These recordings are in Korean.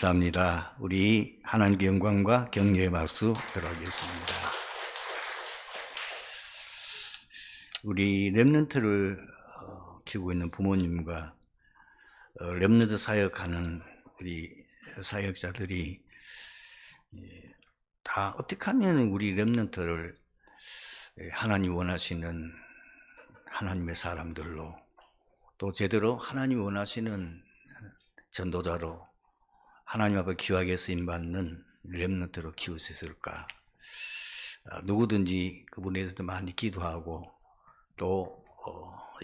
감사합니다. 우리 하나님께 영광과 격려의 박수 들어가겠습니다. 우리 렘넌트를 키우고 있는 부모님과 렘넌트 사역하는 우리 사역자들이 다 어떻게 하면 우리 렘넌트를 하나님 원하시는 하나님의 사람들로, 또 제대로 하나님 원하시는 전도자로 하나님 앞에 귀하게 쓰임받는 렘넌트로 키울 수 있을까? 누구든지 그분에 대해서도 많이 기도하고 또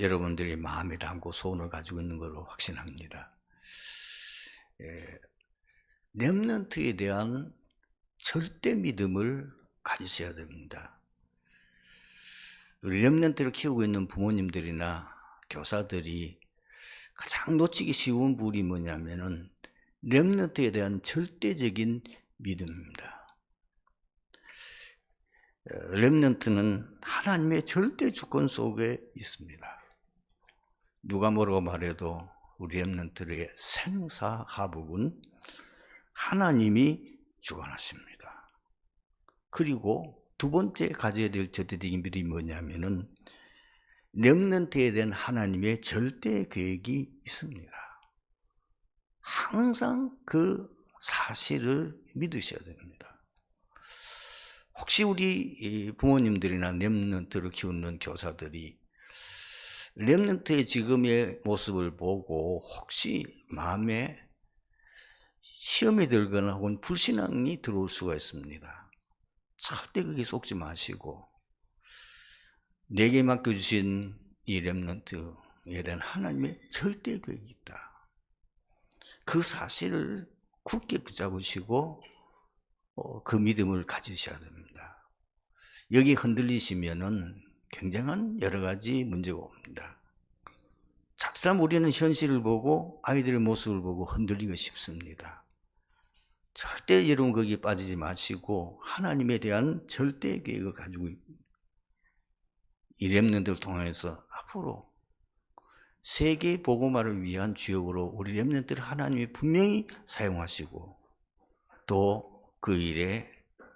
여러분들이 마음에 담고 소원을 가지고 있는 걸로 확신합니다. 렘넌트에 대한 절대 믿음을 가지셔야 됩니다. 우리 렘넌트를 키우고 있는 부모님들이나 교사들이 가장 놓치기 쉬운 부분이 뭐냐면은 렘넌트에 대한 절대적인 믿음입니다. 렘넌트는 하나님의 절대 주권 속에 있습니다. 누가 뭐라고 말해도 우리 렘넌트의 생사하복은 하나님이 주관하십니다. 그리고 두 번째 가져야 될 절대적인 믿음이 뭐냐면은 렘넌트에 대한 하나님의 절대 계획이 있습니다. 항상 그 사실을 믿으셔야 됩니다. 혹시 우리 부모님들이나 렘넌트를 키우는 교사들이 렘넌트의 지금의 모습을 보고 혹시 마음에 시험이 들거나 혹은 불신앙이 들어올 수가 있습니다. 절대 그게 속지 마시고 내게 맡겨주신 이 렘넌트에 대한 하나님의 절대 계획이 있다. 그 사실을 굳게 붙잡으시고 그 믿음을 가지셔야 됩니다. 여기 흔들리시면은 굉장한 여러 가지 문제가 옵니다. 잡담 우리는 현실을 보고 아이들의 모습을 보고 흔들리기 쉽습니다. 절대 여러분 거기에 빠지지 마시고 하나님에 대한 절대 계획을 가지고 이 렘넌트를 통해서 앞으로 세계 복음화를 위한 주역으로 우리 렘넌트를 하나님이 분명히 사용하시고 또 그 일에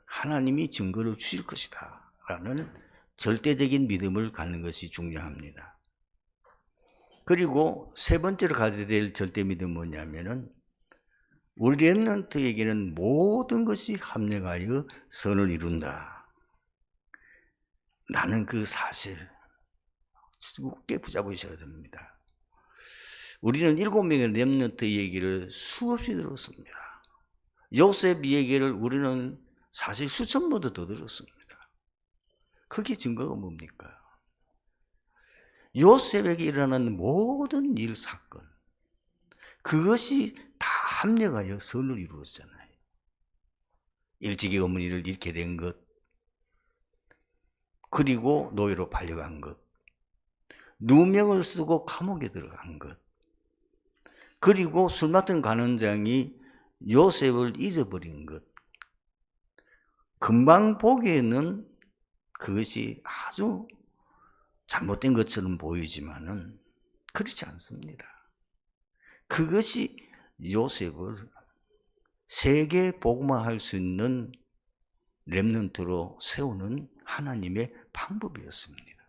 하나님이 증거를 주실 것이다 라는 절대적인 믿음을 갖는 것이 중요합니다. 그리고 세 번째로 가져야 될 절대 믿음은 뭐냐면은 우리 렘넌트에게는 모든 것이 합력하여 선을 이룬다 라는 그 사실 굳게 붙잡으셔야 됩니다. 우리는 7명의 렘넌트 얘기를 수없이 들었습니다. 요셉 얘기를 우리는 사실 수천 번도 더 들었습니다. 그게 증거가 뭡니까? 요셉에게 일어난 모든 일, 사건, 그것이 다 합력하여 선을 이루었잖아요. 일찍이 어머니를 잃게 된 것, 그리고 노예로 팔려간 것, 누명을 쓰고 감옥에 들어간 것, 그리고 술 맡은 간원장이 요셉을 잊어버린 것, 금방 보기에는 그것이 아주 잘못된 것처럼 보이지만은 그렇지 않습니다. 그것이 요셉을 세계 복음화할 수 있는 렘넌트로 세우는 하나님의 방법이었습니다.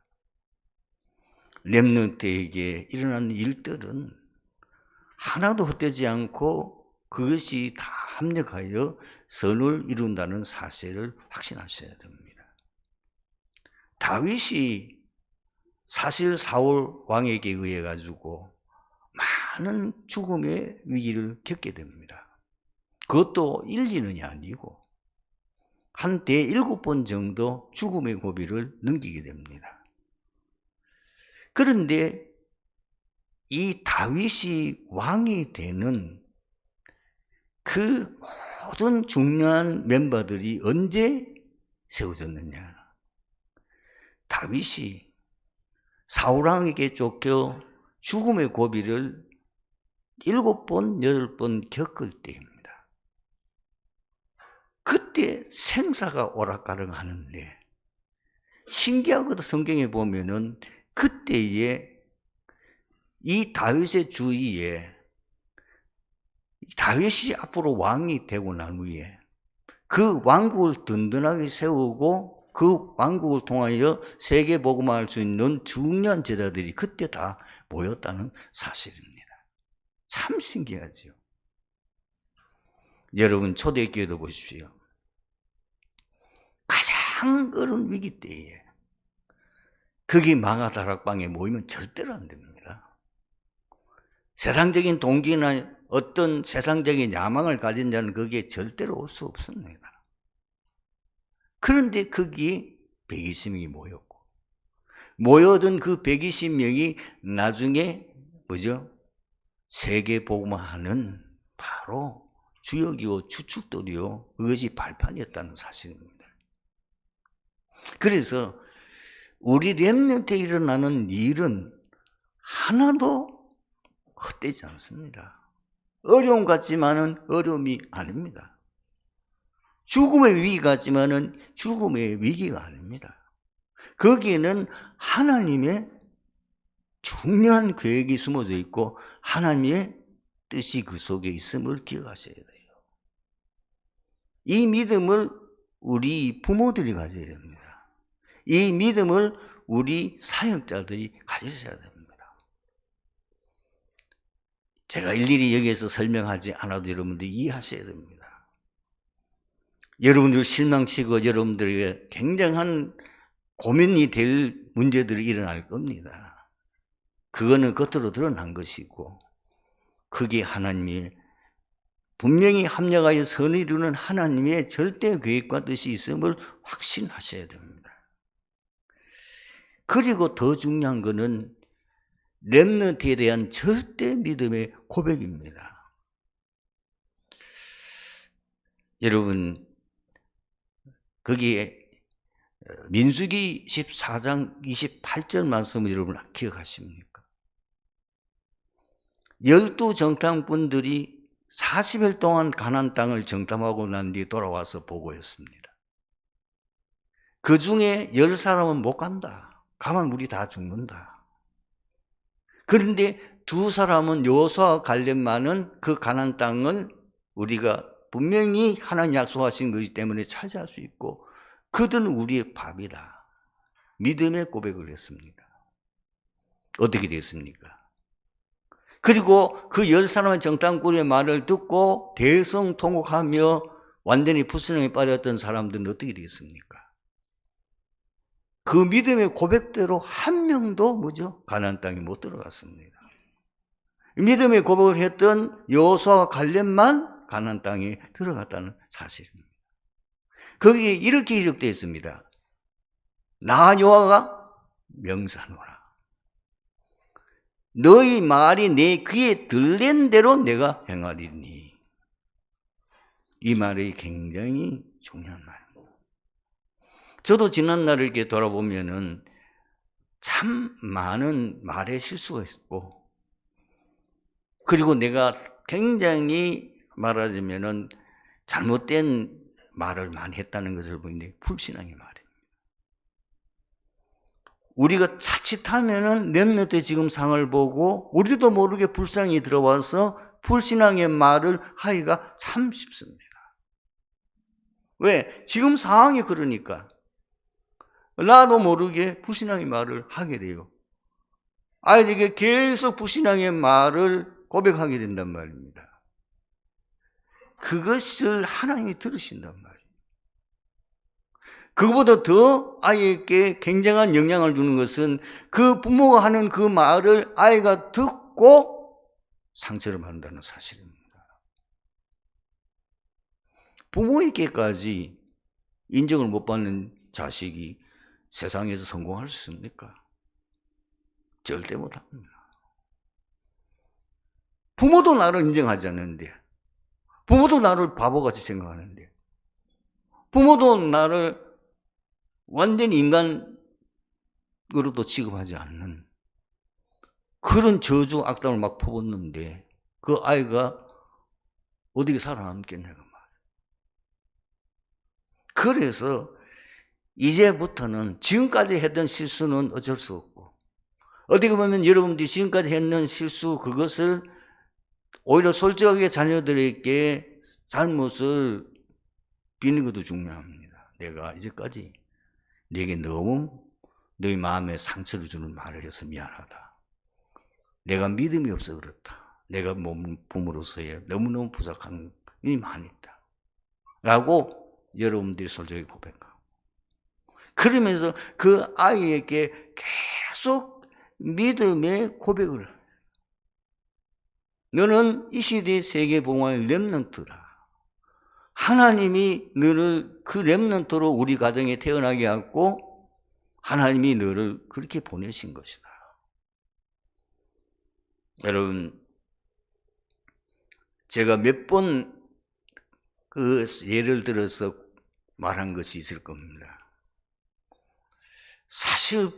렘넌트에게 일어나는 일들은 하나도 헛되지 않고 그것이 다 합력하여 선을 이룬다는 사실을 확신하셔야 됩니다. 다윗이 사실 사울 왕에게 의해 가지고 많은 죽음의 위기를 겪게 됩니다. 그것도 1, 2년이 아니고 한때 7번 정도 죽음의 고비를 넘기게 됩니다. 그런데 이 다윗이 왕이 되는 그 모든 중요한 멤버들이 언제 세워졌느냐? 다윗이 사울왕에게 쫓겨 죽음의 고비를 7번, 8번 겪을 때입니다. 그때 생사가 오락가락 하는데 신기하게도 성경에 보면은 그때에 이 다윗의 주위에 다윗이 앞으로 왕이 되고 난 후에 그 왕국을 든든하게 세우고 그 왕국을 통하여 세계 복음화할 수 있는 중요한 제자들이 그때 다 모였다는 사실입니다. 참 신기하죠. 여러분 초대교회도 보십시오. 가장 어려운 위기 때에 거기 마가다락방에 모이면 절대로 안 됩니다. 세상적인 동기나 어떤 세상적인 야망을 가진 자는 거기에 절대로 올 수 없습니다. 그런데 거기에 120명이 모였고 모여든 그 120명이 나중에 뭐죠? 세계 복음화하는 바로 주역이요 주축들이요 그것이 발판이었다는 사실입니다. 그래서 우리 렘넌트에 일어나는 일은 하나도 헛되지 않습니다. 어려움 같지만은 어려움이 아닙니다. 죽음의 위기 같지만은 죽음의 위기가 아닙니다. 거기에는 하나님의 중요한 계획이 숨어져 있고 하나님의 뜻이 그 속에 있음을 기억하셔야 돼요. 이 믿음을 우리 부모들이 가져야 됩니다. 이 믿음을 우리 사역자들이 가지셔야 됩니다. 제가 일일이 여기에서 설명하지 않아도 여러분들이 이해하셔야 됩니다. 여러분들 실망치고 여러분들에게 굉장한 고민이 될 문제들이 일어날 겁니다. 그거는 겉으로 드러난 것이고 그게 하나님의 분명히 합력하여 선을 이루는 하나님의 절대 계획과 뜻이 있음을 확신하셔야 됩니다. 그리고 더 중요한 것은 렘넌트에 대한 절대 믿음의 고백입니다. 여러분 거기에 민수기 14장 28절 말씀을 여러분 기억하십니까? 12 정탐꾼들이 40일 동안 가나안 땅을 정탐하고 난 뒤에 돌아와서 보고했습니다. 그 중에 10사람은 못 간다. 가면 우리 다 죽는다. 그런데 2사람은 여호수아와 갈렙만은 그 가나안 땅을 우리가 분명히 하나님 약속하신 것이기 때문에 차지할 수 있고 그들은 우리의 밥이다. 믿음의 고백을 했습니다. 어떻게 됐습니까? 그리고 그 10사람의 정탐꾼의 말을 듣고 대성통곡하며 완전히 불신앙에 빠졌던 사람들은 어떻게 됐습니까? 그 믿음의 고백대로 한 명도 뭐죠? 가나안 땅에 못 들어갔습니다. 믿음의 고백을 했던 여호수아와 갈렙만 가나안 땅에 들어갔다는 사실입니다. 거기에 이렇게 기록되어 있습니다. 나 여호와가 명사노라. 너희 말이 내 귀에 들린 대로 내가 행하리니. 이 말이 굉장히 중요한 말입니다. 저도 지난날을 이렇게 돌아보면은 참 많은 말에 실수가 있었고, 그리고 내가 굉장히 말하자면은 잘못된 말을 많이 했다는 것을 보는데 불신앙의 말입니다. 우리가 자칫하면은 렘넌트의 지금 상을 보고 우리도 모르게 불신앙이 들어와서 불신앙의 말을 하기가 참 쉽습니다. 왜? 지금 상황이 그러니까. 나도 모르게 불신앙의 말을 하게 돼요. 아이들에게 계속 불신앙의 말을 고백하게 된단 말입니다. 그것을 하나님이 들으신단 말이에요. 그거보다 더 아이에게 굉장한 영향을 주는 것은 그 부모가 하는 그 말을 아이가 듣고 상처를 받는다는 사실입니다. 부모에게까지 인정을 못 받는 자식이 세상에서 성공할 수 있습니까? 절대 못합니다. 부모도 나를 인정하지 않는데, 부모도 나를 바보같이 생각하는데, 부모도 나를 완전히 인간으로도 취급하지 않는 그런 저주 악담을 막 퍼붓는데 그 아이가 어떻게 살아남겠냐고 말이에요. 그래서 이제부터는 지금까지 했던 실수는 어쩔 수 없고, 어떻게 보면 여러분들이 지금까지 했는 실수 그것을 오히려 솔직하게 자녀들에게 잘못을 비는 것도 중요합니다. 내가 이제까지 내게 너무 너희 마음에 상처를 주는 말을 해서 미안하다. 내가 믿음이 없어 그렇다. 내가 부모로서의 너무너무 부족한 일이 많이 있다. 라고 여러분들이 솔직히 고백하고, 그러면서 그 아이에게 계속 믿음의 고백을, 너는 이 시대의 세계복음의 렘넌트라. 하나님이 너를 그 렘넌트로 우리 가정에 태어나게 하고 하나님이 너를 그렇게 보내신 것이다. 여러분, 제가 몇 번 그 예를 들어서 말한 것이 있을 겁니다. 사실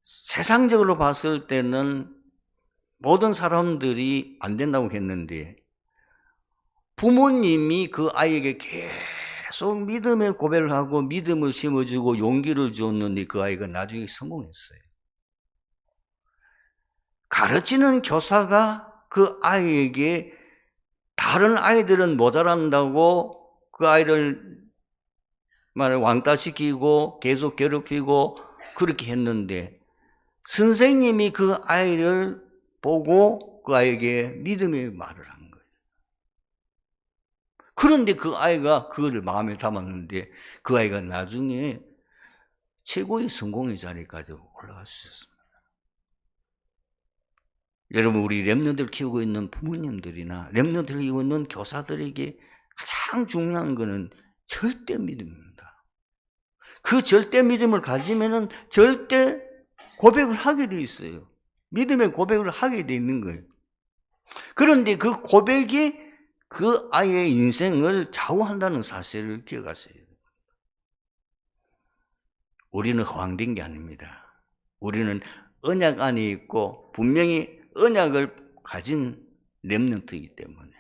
세상적으로 봤을 때는 모든 사람들이 안 된다고 했는데, 부모님이 그 아이에게 계속 믿음의 고백을 하고 믿음을 심어주고 용기를 줬는데 그 아이가 나중에 성공했어요. 가르치는 교사가 그 아이에게 다른 아이들은 모자란다고 그 아이를 왕따시키고 계속 괴롭히고 그렇게 했는데, 선생님이 그 아이를 보고 그 아이에게 믿음의 말을 한 거예요. 그런데 그 아이가 그거를 마음에 담았는데 그 아이가 나중에 최고의 성공의 자리까지 올라갈 수 있었습니다. 여러분, 우리 렘넌트를 키우고 있는 부모님들이나 렘넌트를 키우고 있는 교사들에게 가장 중요한 것은 절대 믿음입니다. 그 절대 믿음을 가지면은 절대 고백을 하게 돼 있어요. 믿음의 고백을 하게 돼 있는 거예요. 그런데 그 고백이 그 아이의 인생을 좌우한다는 사실을 기억하세요. 우리는 허황된 게 아닙니다. 우리는 언약 안에 있고 분명히 언약을 가진 렘넌트이기 때문에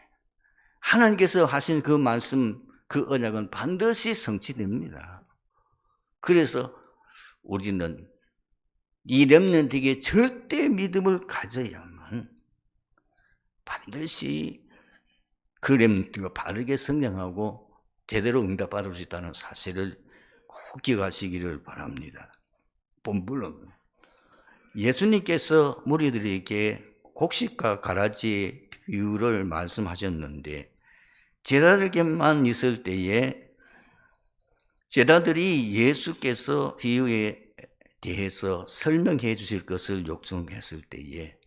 하나님께서 하신 그 말씀, 그 언약은 반드시 성취됩니다. 그래서 우리는 이 렘넌트에게 절대 믿음을 가져야만 반드시 그 렘넌트가 바르게 성장하고 제대로 응답받을 수 있다는 사실을 꼭 기억하시기를 바랍니다. 본문은 예수님께서 무리들에게 곡식과 가라지의 비유를 말씀하셨는데, 제자들에게만 있을 때에 제자들이 예수께서 비유에 대해서 설명해 주실 것을 요청했을 때에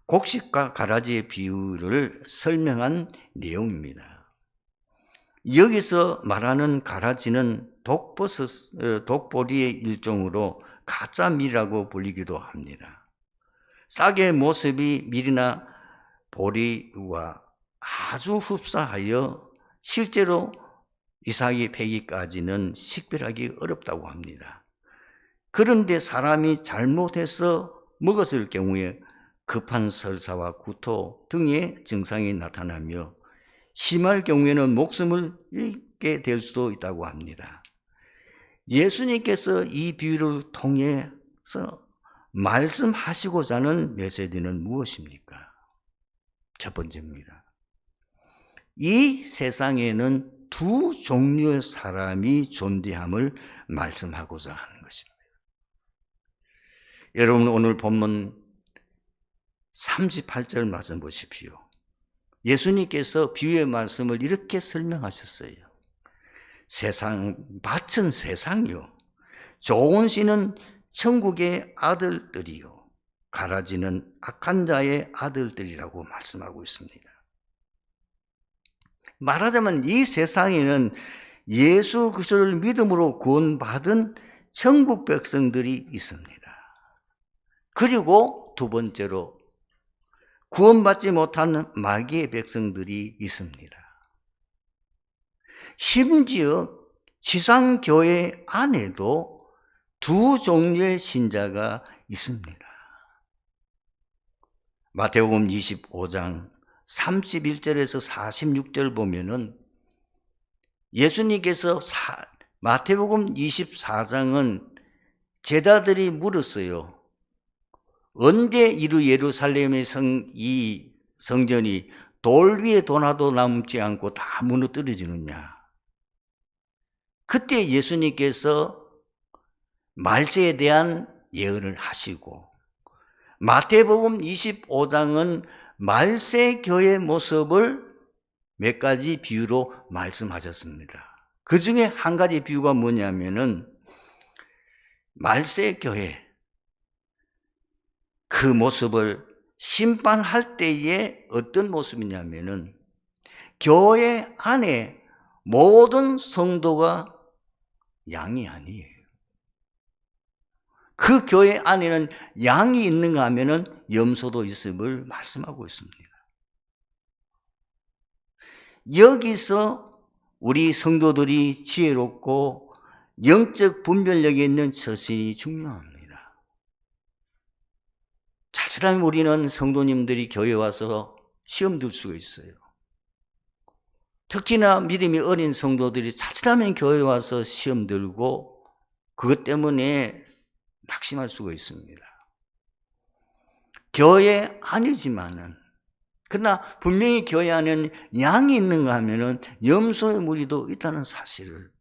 곡식과 가라지의 비유를 설명한 내용입니다. 여기서 말하는 가라지는 독보리의 일종으로 가짜밀이라고 불리기도 합니다. 싹의 모습이 밀이나 보리와 아주 흡사하여 실제로 이삭이 패기까지는 식별하기 어렵다고 합니다. 그런데 사람이 잘못해서 먹었을 경우에 급한 설사와 구토 등의 증상이 나타나며 심할 경우에는 목숨을 잃게 될 수도 있다고 합니다. 예수님께서 이 비유를 통해서 말씀하시고자 하는 메시지는 무엇입니까? 첫 번째입니다. 이 세상에는 두 종류의 사람이 존재함을 말씀하고자 하는 것입니다. 여러분, 오늘 본문 38절 말씀 보십시오. 예수님께서 비유의 말씀을 이렇게 설명하셨어요. 밭은 세상이요, 좋은 씨는 천국의 아들들이요, 가라지는 악한 자의 아들들이라고 말씀하고 있습니다. 말하자면 이 세상에는 예수 그리스도를 믿음으로 구원받은 천국 백성들이 있습니다. 그리고 두 번째로 구원받지 못한 마귀의 백성들이 있습니다. 심지어 지상교회 안에도 두 종류의 신자가 있습니다. 마태복음 25장 31절에서 46절 보면은 예수님께서 마태복음 24장은 제자들이 물었어요. 언제 이루 예루살렘의 이 성전이 돌 위에 도나도 남지 않고 다 무너뜨려지느냐? 그때 예수님께서 말세에 대한 예언을 하시고, 마태복음 25장은 말세 교회 모습을 몇 가지 비유로 말씀하셨습니다. 그 중에 한 가지 비유가 뭐냐면은, 말세 교회, 그 모습을 심판할 때에 어떤 모습이냐면은, 교회 안에 모든 성도가 양이 아니에요. 그 교회 안에는 양이 있는가 하면은 염소도 있음을 말씀하고 있습니다. 여기서 우리 성도들이 지혜롭고 영적 분별력이 있는 처신이 중요합니다. 자칫하면 우리는 성도님들이 교회에 와서 시험 들 수가 있어요. 특히나 믿음이 어린 성도들이 자칫하면 교회에 와서 시험 들고 그것 때문에 낙심할 수가 있습니다. 교회 아니지만은, 그러나 분명히 교회 안에는 양이 있는가 하면은 염소의 무리도 있다는 사실을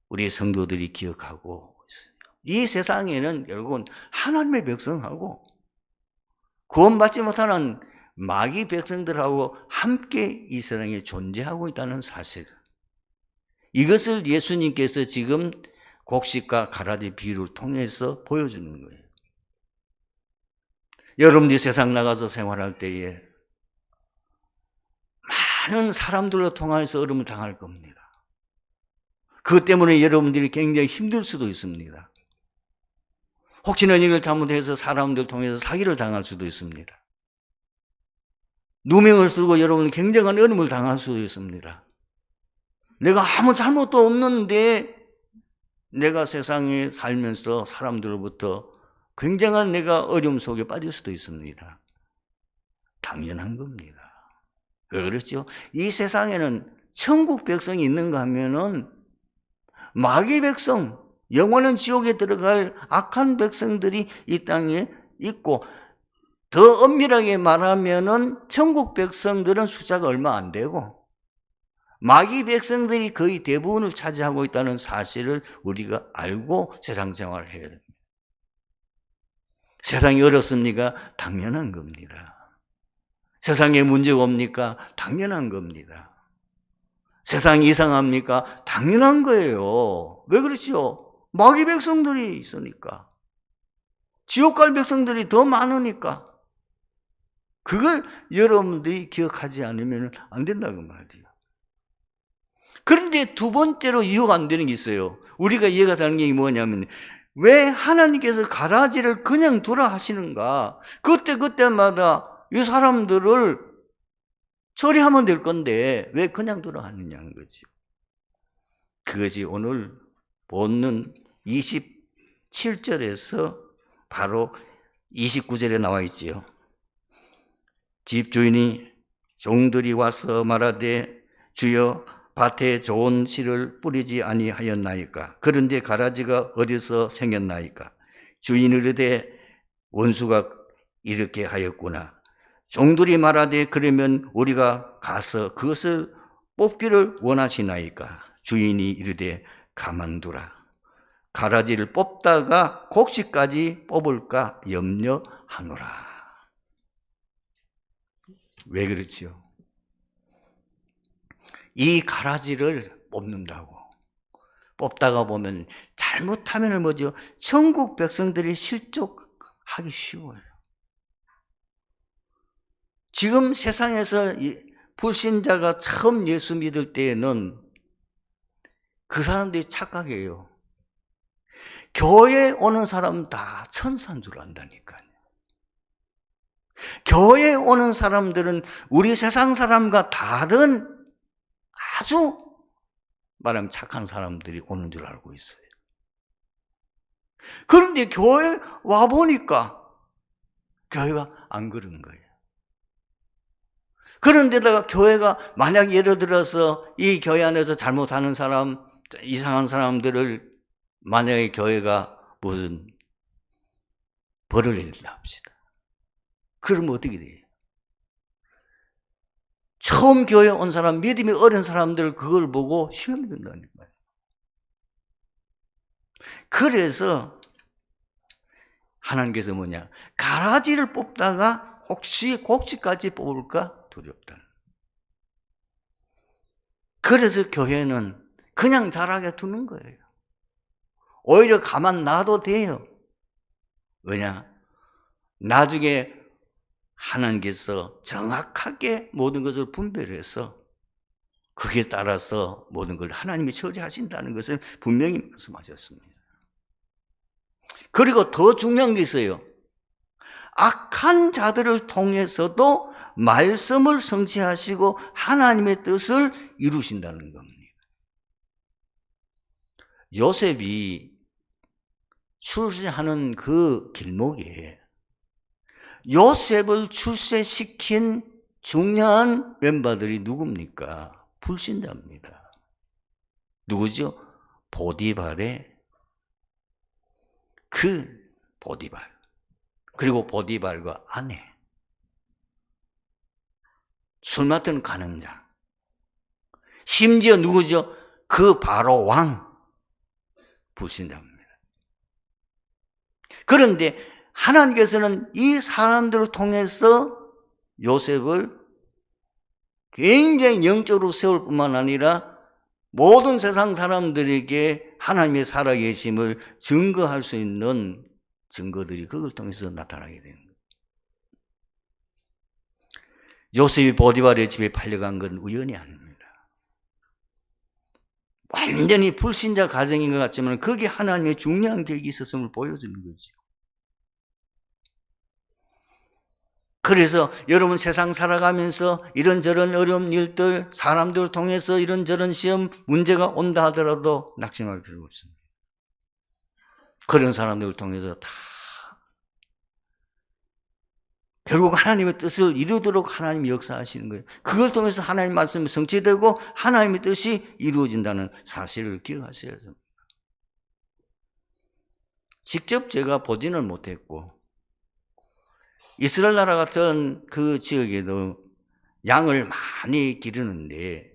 우리 성도들이 기억하고 있어요. 이 세상에는 여러분 하나님의 백성하고 구원받지 못하는 마귀 백성들하고 함께 이 세상에 존재하고 있다는 사실, 이것을 예수님께서 지금 곡식과 가라지 비유를 통해서 보여주는 거예요. 여러분들이 세상 나가서 생활할 때에 많은 사람들로 통해서 어려움을 당할 겁니다. 그것 때문에 여러분들이 굉장히 힘들 수도 있습니다. 혹시나 이걸 잘못해서 사람들 통해서 사기를 당할 수도 있습니다. 누명을 쓰고 여러분이 굉장한 어려움을 당할 수도 있습니다. 내가 아무 잘못도 없는데 내가 세상에 살면서 사람들로부터 굉장한 내가 어려움 속에 빠질 수도 있습니다. 당연한 겁니다. 왜 그렇죠? 이 세상에는 천국 백성이 있는가 하면은 마귀 백성, 영원한 지옥에 들어갈 악한 백성들이 이 땅에 있고, 더 엄밀하게 말하면은 천국 백성들은 숫자가 얼마 안 되고 마귀 백성들이 거의 대부분을 차지하고 있다는 사실을 우리가 알고 세상 생활을 해야 됩니다. 세상이 어렵습니까? 당연한 겁니다. 세상에 문제가 옵니까? 당연한 겁니다. 세상이 이상합니까? 당연한 거예요. 왜 그렇죠? 마귀 백성들이 있으니까. 지옥 갈 백성들이 더 많으니까. 그걸 여러분들이 기억하지 않으면 안 된다고 말이에요. 그런데 두 번째로 이해가 안 되는 게 있어요. 우리가 이해가 되는 게 뭐냐면, 왜 하나님께서 가라지를 그냥 두라 하시는가? 그때마다 이 사람들을 처리하면 될 건데 왜 그냥 두라 하느냐는 거죠. 그것이 오늘 본문 27절에서 바로 29절에 나와 있지요. 집주인이 종들이 와서 말하되 주여 밭에 좋은 씨를 뿌리지 아니하였나이까? 그런데 가라지가 어디서 생겼나이까? 주인이 이르되 원수가 이렇게 하였구나. 종들이 말하되 그러면 우리가 가서 그것을 뽑기를 원하시나이까? 주인이 이르되 가만두라. 가라지를 뽑다가 곡식까지 뽑을까 염려하노라. 왜 그렇지요? 이 가라지를 뽑는다고. 뽑다가 보면 잘못하면 뭐죠? 천국 백성들이 실족하기 쉬워요. 지금 세상에서 불신자가 처음 예수 믿을 때에는 그 사람들이 착각해요. 교회에 오는 사람 다 천사인 줄 안다니까요. 교회에 오는 사람들은 우리 세상 사람과 다른 아주 말하면 착한 사람들이 오는 줄 알고 있어요. 그런데 교회 와보니까 교회가 안 그런 거예요. 그런데다가 교회가 만약 예를 들어서 이 교회 안에서 잘못하는 사람, 이상한 사람들을 만약에 교회가 무슨 벌을 내린다 합시다. 그러면 어떻게 돼요? 처음 교회 온 사람, 믿음이 어린 사람들 그걸 보고 시험이 된다는 거예요. 그래서 하나님께서 뭐냐, 가라지를 뽑다가 혹시 곡지까지 뽑을까 두렵다. 그래서 교회는 그냥 자라게 두는 거예요. 오히려 가만 놔도 돼요. 왜냐? 나중에 하나님께서 정확하게 모든 것을 분별해서 그에 따라서 모든 걸 하나님이 처리하신다는 것을 분명히 말씀하셨습니다. 그리고 더 중요한 게 있어요. 악한 자들을 통해서도 말씀을 성취하시고 하나님의 뜻을 이루신다는 겁니다. 요셉이 출세하는 그 길목에 요셉을 출세시킨 중요한 멤버들이 누굽니까? 불신자입니다. 누구죠? 보디발의 그 보디발, 그리고 보디발과 아내, 술 맡은 간행장, 심지어 누구죠? 그 바로 왕, 불신자입니다. 그런데 하나님께서는 이 사람들을 통해서 요셉을 굉장히 영적으로 세울 뿐만 아니라 모든 세상 사람들에게 하나님의 살아계심을 증거할 수 있는 증거들이 그걸 통해서 나타나게 되는 거예요. 요셉이 보디발의 집에 팔려간 건 우연이 아닙니다. 완전히 불신자 가정인 것 같지만 거기에 하나님의 중요한 계획이 있었음을 보여주는 거죠. 그래서 여러분 세상 살아가면서 이런저런 어려운 일들, 사람들을 통해서 이런저런 시험, 문제가 온다 하더라도 낙심할 필요가 없습니다. 그런 사람들을 통해서 다 결국 하나님의 뜻을 이루도록 하나님이 역사하시는 거예요. 그걸 통해서 하나님의 말씀이 성취되고 하나님의 뜻이 이루어진다는 사실을 기억하셔야 됩니다. 직접 제가 보지는 못했고 이스라엘 나라 같은 그 지역에도 양을 많이 기르는데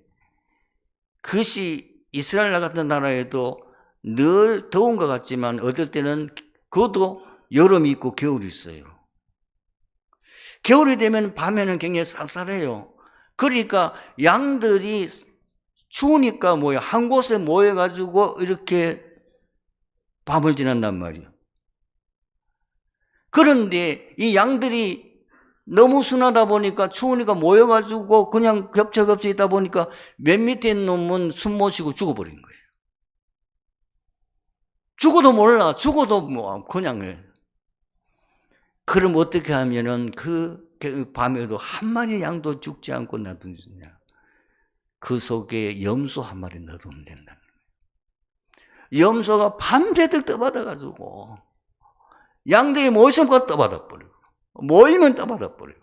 그것이 이스라엘 나라 같은 나라에도 늘 더운 것 같지만 어떨 때는 그것도 여름이 있고 겨울이 있어요. 겨울이 되면 밤에는 굉장히 쌀쌀해요. 그러니까 양들이 추우니까 한 곳에 모여가지고 이렇게 밤을 지낸단 말이에요. 그런데 이 양들이 너무 순하다 보니까 추우니까 모여가지고 그냥 겹쳐 있다 보니까 맨 밑에 있는 놈은 숨 못 쉬고 죽어버린 거예요. 죽어도 몰라. 죽어도 그냥 해. 그럼 어떻게 하면은 그 밤에도 한 마리 양도 죽지 않고 놔두느냐? 그 속에 염소 한 마리 넣어두면 된다는 거예요. 염소가 밤새도록 떠받아가지고 양들이 모이면 떠받아버리고 모이면 떠받아버리고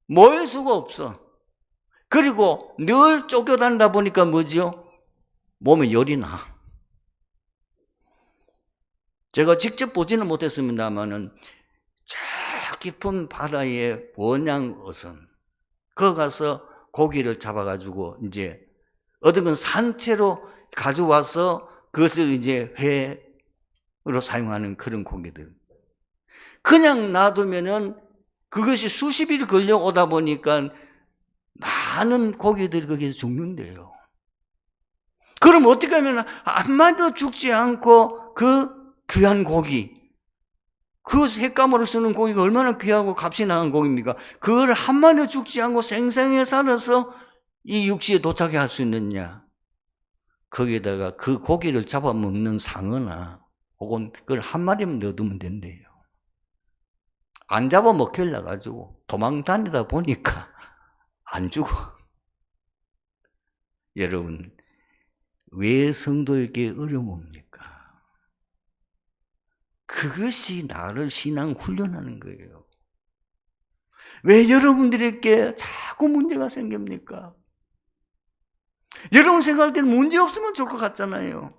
모일 수가 없어. 그리고 늘 쫓겨다니다 보니까 뭐지요? 몸에 열이 나. 제가 직접 보지는 못했습니다만은 저 깊은 바다의 원양 어선 거기 가서 고기를 잡아가지고 이제 어떤 건 산채로 가져와서 그것을 이제 회로 사용하는 그런 고기들. 그냥 놔두면은 그것이 수십 일 걸려오다 보니까 많은 고기들이 거기서 죽는데요. 그럼 어떻게 하면 한 마리도 죽지 않고 그 귀한 고기, 그 횟감으로 쓰는 고기가 얼마나 귀하고 값이 나는 고기입니까? 그걸 한 마리도 죽지 않고 생생하게 살아서 이 육지에 도착해 할 수 있느냐? 거기에다가 그 고기를 잡아먹는 상어나 혹은 그걸 한 마리만 넣어두면 된대요. 안 잡아먹힐라 가지고 도망 다니다 보니까 안 죽어. 여러분, 왜 성도에게 어려움입니까? 그것이 나를 신앙 훈련하는 거예요. 왜 여러분들에게 자꾸 문제가 생깁니까? 여러분 생각할 때는 문제 없으면 좋을 것 같잖아요.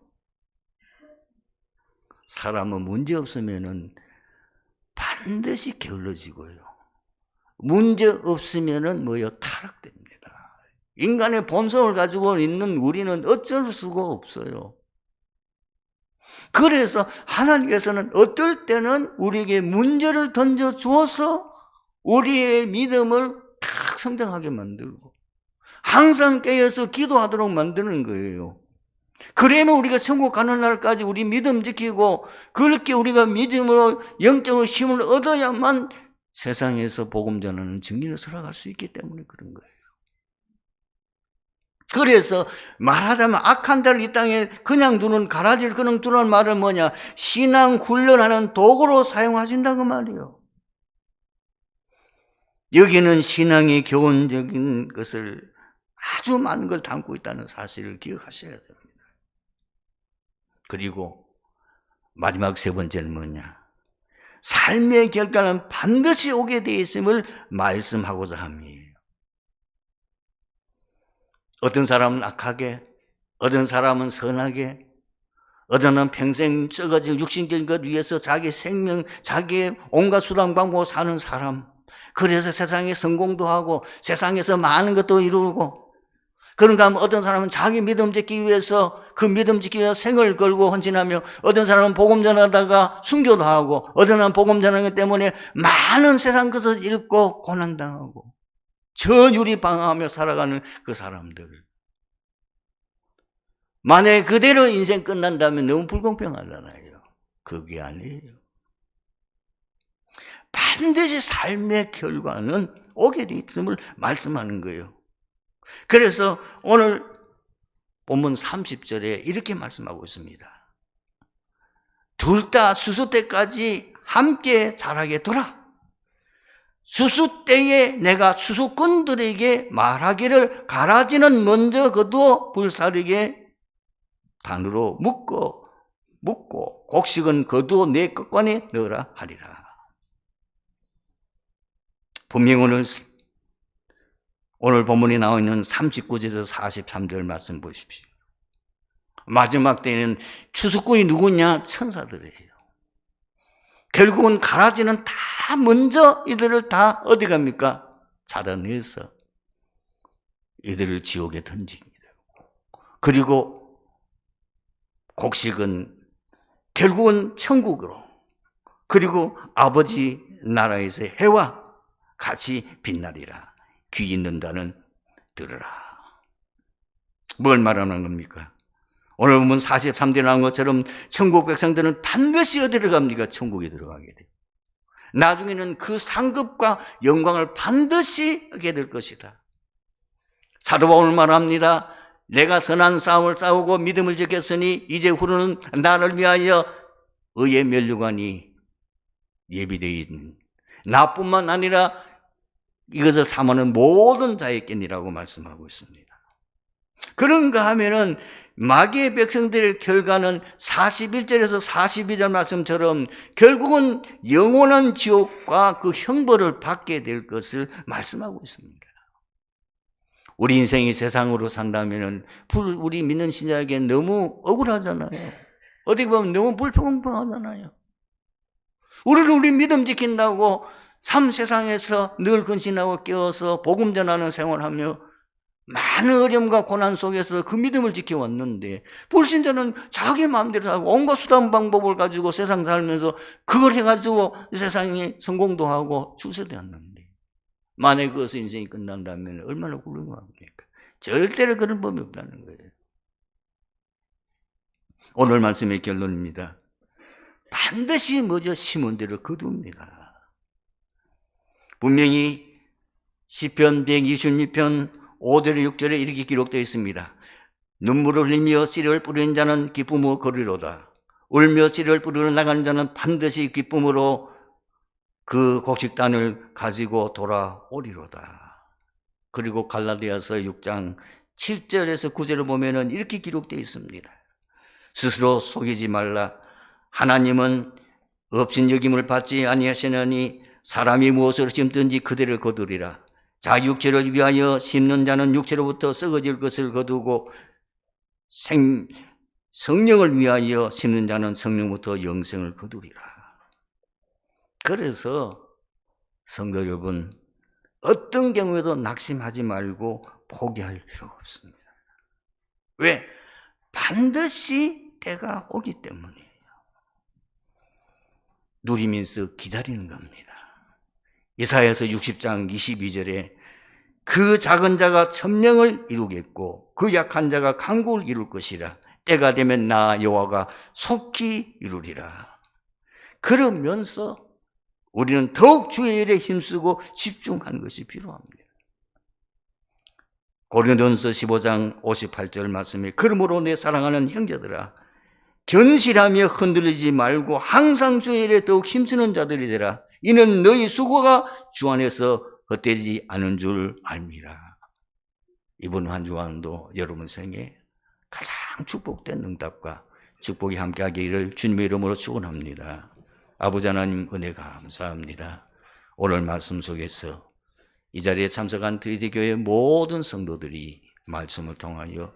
사람은 문제 없으면은 반드시 게을러지고요. 문제 없으면은 타락됩니다. 인간의 본성을 가지고 있는 우리는 어쩔 수가 없어요. 그래서 하나님께서는 어떨 때는 우리에게 문제를 던져주어서 우리의 믿음을 탁 성장하게 만들고 항상 깨어서 기도하도록 만드는 거예요. 그러면 우리가 천국 가는 날까지 우리 믿음 지키고 그렇게 우리가 믿음으로 영적으로 힘을 얻어야만 세상에서 복음 전하는 증인을 살아갈 수 있기 때문에 그런 거예요. 그래서 말하자면 악한 자를 이 땅에 그냥 두는 가라지를 그냥 두는 말은 뭐냐? 신앙 훈련하는 도구로 사용하신다고 말이에요. 여기는 신앙의 교훈적인 것을 아주 많은 걸 담고 있다는 사실을 기억하셔야 됩니다. 그리고 마지막 세 번째는 뭐냐? 삶의 결과는 반드시 오게 되어 있음을 말씀하고자 합니다. 어떤 사람은 악하게, 어떤 사람은 선하게, 어떤 사람은 평생 썩어질 육신적인 것 위해서 자기 생명, 자기의 온갖 수단 방법으로 사는 사람. 그래서 세상에 성공도 하고 세상에서 많은 것도 이루고, 그런가 하면 어떤 사람은 자기 믿음 지키기 위해서 그 믿음 지키기 위해서 생을 걸고 헌신하며, 어떤 사람은 복음 전하다가 순교도 하고, 어떤 사람은 복음 전하기 때문에 많은 세상 것을 잃고 고난당하고 저유리 방황하며 살아가는 그 사람들. 만약에 그대로 인생 끝난다면 너무 불공평하잖아요. 그게 아니에요. 반드시 삶의 결과는 오게 돼 있음을 말씀하는 거예요. 그래서 오늘 본문 30절에 이렇게 말씀하고 있습니다. 둘 다 수수 때까지 함께 자라게 두라. 수수 때에 내가 수수꾼들에게 말하기를 가라지는 먼저 거두어 불사르게 단으로 묶고 곡식은 거두어 내 것관에 넣으라 하리라. 분명히 오늘 본문에 나와 있는 39절에서 43절 말씀 보십시오. 마지막 때에는 추수꾼이 누구냐? 천사들이에요. 결국은 가라지는 다 먼저 이들을 다 어디 갑니까? 찾아내서 이들을 지옥에 던집니다. 그리고 곡식은 결국은 천국으로, 그리고 아버지 나라에서 해와 같이 빛나리라. 귀 있는 자는 들으라. 뭘 말하는 겁니까? 오늘 보면 43절에 나온 것처럼 천국 백성들은 반드시 어디로 갑니까? 천국에 들어가게 돼요. 나중에는 그 상급과 영광을 반드시 얻게 될 것이다. 사도 바울은 말합니다. 내가 선한 싸움을 싸우고 믿음을 지켰으니 이제 후로는 나를 위하여 의의 면류관이 예비되어 있는, 나뿐만 아니라 이것을 삼하는 모든 자에게니라고 말씀하고 있습니다. 그런가 하면은 마귀의 백성들의 결과는 41절에서 42절 말씀처럼 결국은 영원한 지옥과 그 형벌을 받게 될 것을 말씀하고 있습니다. 우리 인생이 세상으로 산다면은 우리 믿는 신자에게 너무 억울하잖아요. 어디 보면 너무 불평등하잖아요. 우리 믿음 지킨다고 삶 세상에서 늘 근신하고 깨어서 복음 전하는 생활하며 많은 어려움과 고난 속에서 그 믿음을 지켜왔는데, 불신자는 자기 마음대로 하고 온갖 수단 방법을 가지고 세상 살면서 그걸 해가지고 세상에 성공도 하고 출세되었는데, 만약에 그것을 인생이 끝난다면 얼마나 훌륭합니까? 절대로 그런 법이 없다는 거예요. 오늘 말씀의 결론입니다. 반드시 심은 대로 거둡니다. 분명히 시편 126편 5절에 6절에 이렇게 기록되어 있습니다. 눈물을 흘리며 씨를 뿌리는 자는 기쁨으로 거리로다. 울며 씨를 뿌리러 나가는 자는 반드시 기쁨으로 그 곡식단을 가지고 돌아오리로다. 그리고 갈라디아서 6장 7절에서 9절을 보면은 이렇게 기록되어 있습니다. 스스로 속이지 말라. 하나님은 업신여김을 받지 아니하시느니 사람이 무엇을 심든지 그대로 거두리라. 자 육체를 위하여 심는 자는 육체로부터 썩어질 것을 거두고 성령을 위하여 심는 자는 성령부터 영생을 거두리라. 그래서 성도 여러분, 어떤 경우에도 낙심하지 말고 포기할 필요가 없습니다. 왜? 반드시 때가 오기 때문이에요. 누리면서 기다리는 겁니다. 이사야서 60장 22절에 그 작은 자가 천명을 이루겠고 그 약한 자가 강국을 이룰 것이라. 때가 되면 나 여호와가 속히 이루리라. 그러면서 우리는 더욱 주의 일에 힘쓰고 집중하는 것이 필요합니다. 고린도전서 15장 58절 말씀에 그러므로 내 사랑하는 형제들아 견실하며 흔들리지 말고 항상 주의 일에 더욱 힘쓰는 자들이 되라. 이는 너희 수고가 주 안에서 헛되지 않은 줄 알미라. 이번 한 주간도 여러분 생에 가장 축복된 응답과 축복이 함께하기를 주님의 이름으로 축원합니다. 아버지 하나님 은혜 감사합니다. 오늘 말씀 속에서 이 자리에 참석한 트리티교회 모든 성도들이 말씀을 통하여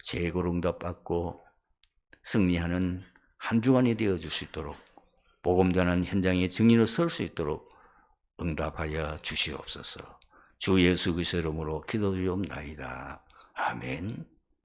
제거로 응답받고 승리하는 한 주간이 되어줄 수 있도록 복음 전하는 현장의 증인으로 설 수 있도록 응답하여 주시옵소서. 주 예수 그리스도의 이름으로 기도드리옵나이다. 아멘.